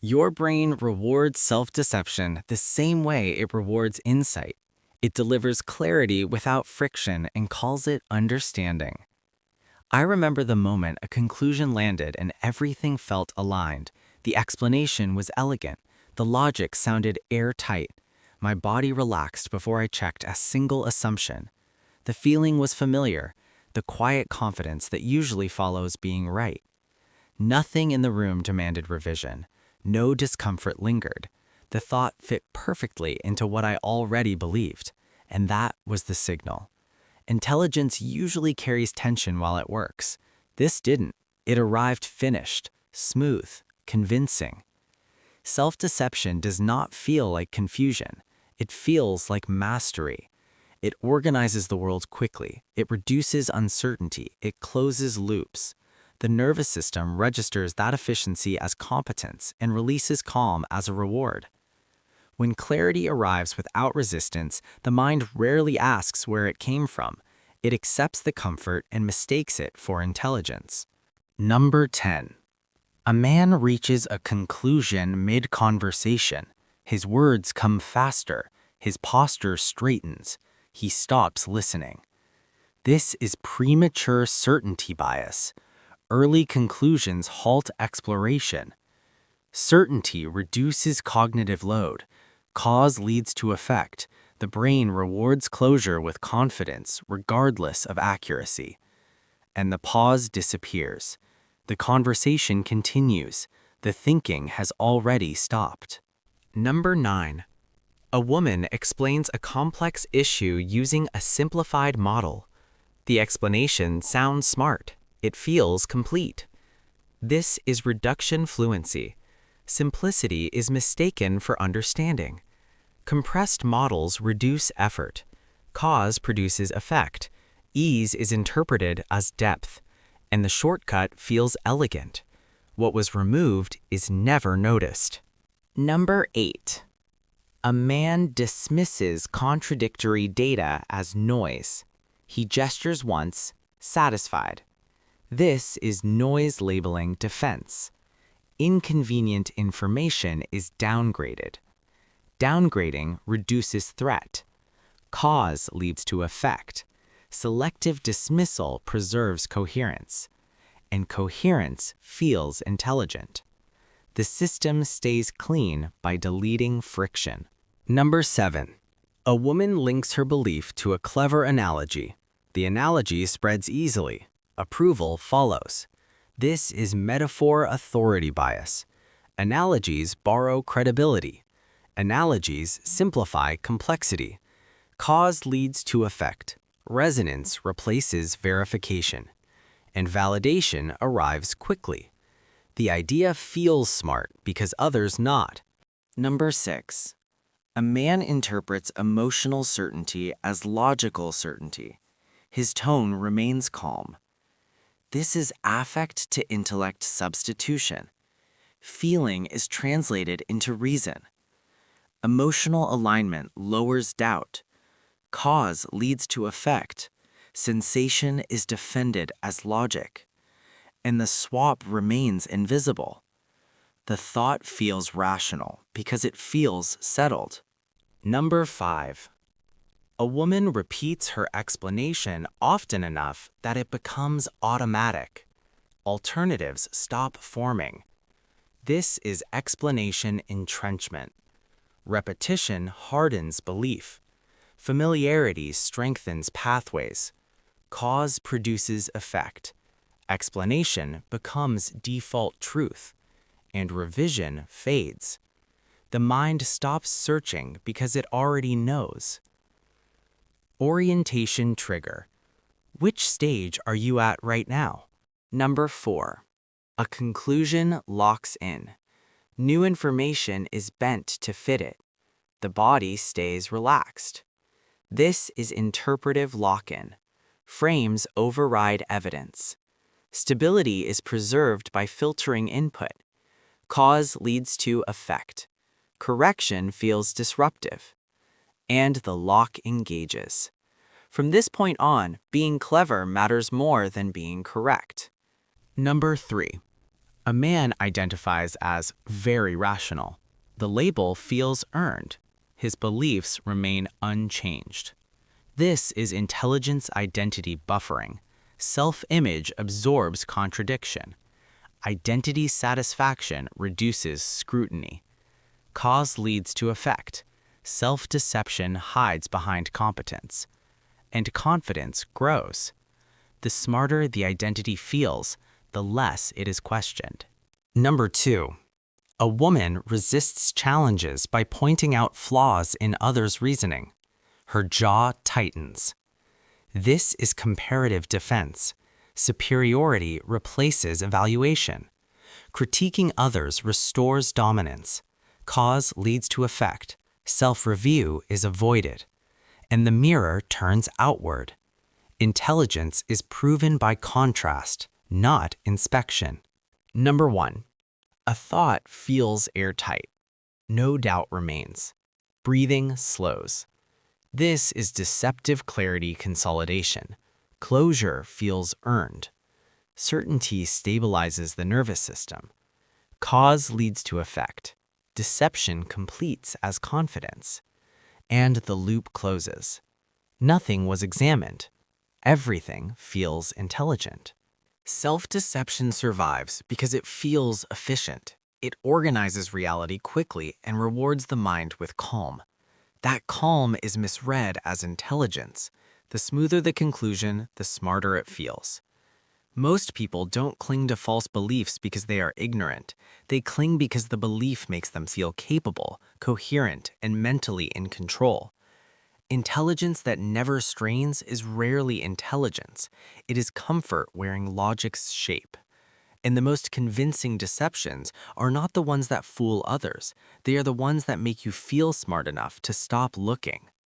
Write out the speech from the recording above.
Your brain rewards self-deception the same way it rewards insight. It delivers clarity without friction and calls it understanding. I remember the moment a conclusion landed and everything felt aligned. The explanation was elegant. The logic sounded airtight. My body relaxed before I checked a single assumption. The feeling was familiar, the quiet confidence that usually follows being right. Nothing in the room demanded revision. No discomfort lingered. The thought fit perfectly into what I already believed, and that was the signal. Intelligence usually carries tension while it works. This didn't. It arrived finished, smooth, convincing. Self-deception does not feel like confusion. It feels like mastery. It organizes the world quickly. It reduces uncertainty. It closes loops. The nervous system registers that efficiency as competence and releases calm as a reward. When clarity arrives without resistance, the mind rarely asks where it came from. It accepts the comfort and mistakes it for intelligence. Number 10. A man reaches a conclusion mid-conversation. His words come faster. His posture straightens. He stops listening. This is premature certainty bias. Early conclusions halt exploration. Certainty reduces cognitive load. Cause leads to effect. The brain rewards closure with confidence, regardless of accuracy. And the pause disappears. The conversation continues. The thinking has already stopped. Number 9. A woman explains a complex issue using a simplified model. The explanation sounds smart. It feels complete. This is reduction fluency. Simplicity is mistaken for understanding. Compressed models reduce effort. Cause produces effect. Ease is interpreted as depth. And the shortcut feels elegant. What was removed is never noticed. Number 8. A man dismisses contradictory data as noise. He gestures once, satisfied. This is noise labeling defense. Inconvenient information is downgraded. Downgrading reduces threat. Cause leads to effect. Selective dismissal preserves coherence. And coherence feels intelligent. The system stays clean by deleting friction. Number 7. A woman links her belief to a clever analogy. The analogy spreads easily. Approval follows. This is metaphor authority bias. Analogies borrow credibility. Analogies simplify complexity. Cause leads to effect. Resonance replaces verification. And validation arrives quickly. The idea feels smart because others nod. Number 6. A man interprets emotional certainty as logical certainty. His tone remains calm. This is affect to intellect substitution. Feeling is translated into reason. Emotional alignment lowers doubt. Cause leads to effect. Sensation is defended as logic. And the swap remains invisible. The thought feels rational because it feels settled. Number 5. A woman repeats her explanation often enough that it becomes automatic. Alternatives stop forming. This is explanation entrenchment. Repetition hardens belief. Familiarity strengthens pathways. Cause produces effect. Explanation becomes default truth. And revision fades. The mind stops searching because it already knows. Orientation trigger. Which stage are you at right now? Number 4. A conclusion locks in. New information is bent to fit it. The body stays relaxed. This is interpretive lock-in. Frames override evidence. Stability is preserved by filtering input. Cause leads to effect. Correction feels disruptive. And the lock engages. From this point on, being clever matters more than being correct. Number 3. A man identifies as very rational. The label feels earned. His beliefs remain unchanged. This is intelligence identity buffering. Self-image absorbs contradiction. Identity satisfaction reduces scrutiny. Cause leads to effect. Self-deception hides behind competence. And confidence grows. The smarter the identity feels, the less it is questioned. Number 2. A woman resists challenges by pointing out flaws in others' reasoning. Her jaw tightens. This is comparative defense. Superiority replaces evaluation. Critiquing others restores dominance. Cause leads to effect. Self-review is avoided. And the mirror turns outward. Intelligence is proven by contrast, not inspection. Number 1. A thought feels airtight. No doubt remains. Breathing slows. This is deceptive clarity consolidation. Closure feels earned. Certainty stabilizes the nervous system. Cause leads to effect. Deception completes as confidence. And the loop closes. Nothing was examined. Everything feels intelligent. Self-deception survives because it feels efficient. It organizes reality quickly and rewards the mind with calm. That calm is misread as intelligence. The smoother the conclusion, the smarter it feels. Most people don't cling to false beliefs because they are ignorant. They cling because the belief makes them feel capable, coherent, and mentally in control. Intelligence that never strains is rarely intelligence. It is comfort wearing logic's shape. And the most convincing deceptions are not the ones that fool others. They are the ones that make you feel smart enough to stop looking.